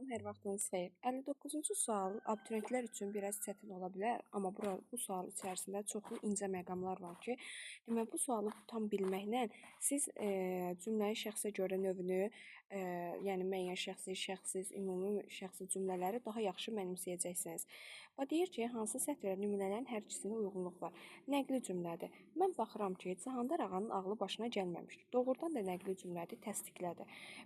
Salam, hər vaxtınız xeyir. 59-cu sual abituriyentlər üçün biraz çətin ola bilər, amma bu sual içərisində çoxlu incə məqamlar var ki, demək bu sualı tam bilməklə siz cümlənin şəxsə görə növünü, yəni müəyyən şəxsi, şəxsiz, ümumi şəxsi cümlələri daha yaxşı mənimsəyəcəksiniz. Və deyir ki, hansı sətrə nümunələrin hər ikisinə uyğunluq var. Nəqli cümlədir. Mən baxıram ki, Cahandar ağanın ağlı başına gəlməmişdir. Doğrudan da nəqli cümlədir, təsdiqlədi.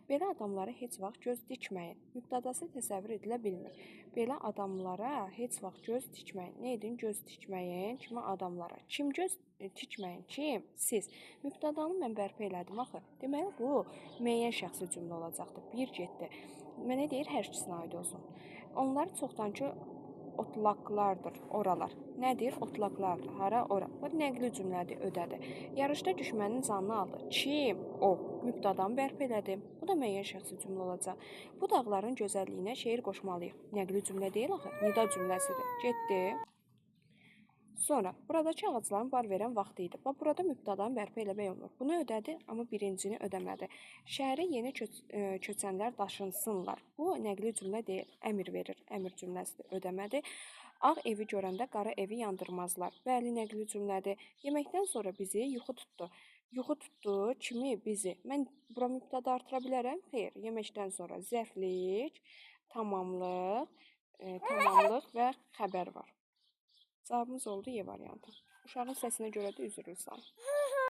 Belə adamlara heç vaxt göz dikməyin. Mübtədası təsəvvür edilə bilmir. Belə adamlara heç vaxt göz dikməyin. Nə edin? Göz dikməyin kimi adamlara. Kim göz dikməyin? Kim? Siz. Mübtədanı mən bərpa elədim axı. Deməli bu müəyyən şəxsi cümlə olacaqdır. Bir getdi. Mənə deyir hər ikisinə aid olsun. Onlar çoxdankı otlaqlardır, oralar. Nədir? Otlaqlardır. Hara? Ora. Bu nəqli cümlədir, ödədi. Yarışda düşmənin canını aldı. Kim? O. Mübtədanı bərpa elədi. Bu da müəyyən şəxsi cümlə olacaq. Bu dağların gözəlliyinə şeir qoşmalıyıq. Nəqli cümlə deyil axı, nida cümləsidir. Getdi. Sonra, buradakı ağacların bar verən vaxtı idi. Bax, burada mübtədanı bərpa eləmək olmur. Bunu ödədi, amma birincini ödəmədi. Şəhərə yeni köçənlər daşınsınlar. Bu nəqli cümlə deyil, əmr verir. Əmr cümləsidir, ödəmədi. Ağ evi görəndə qara evi yandırmazlar. Bəli, nəqli cümlədir. Yeməkdən sonra bizi yuxu tutdu. Yuxu tutdu kimi bizi. Mən bura mübtəda artıra bilərəm? Xeyr, yeməkdən sonra zərflik, tamamlıq və xəbər var. Cavabımız oldu E variantı. Uşağın səsinə görə də üzr istəyirəm.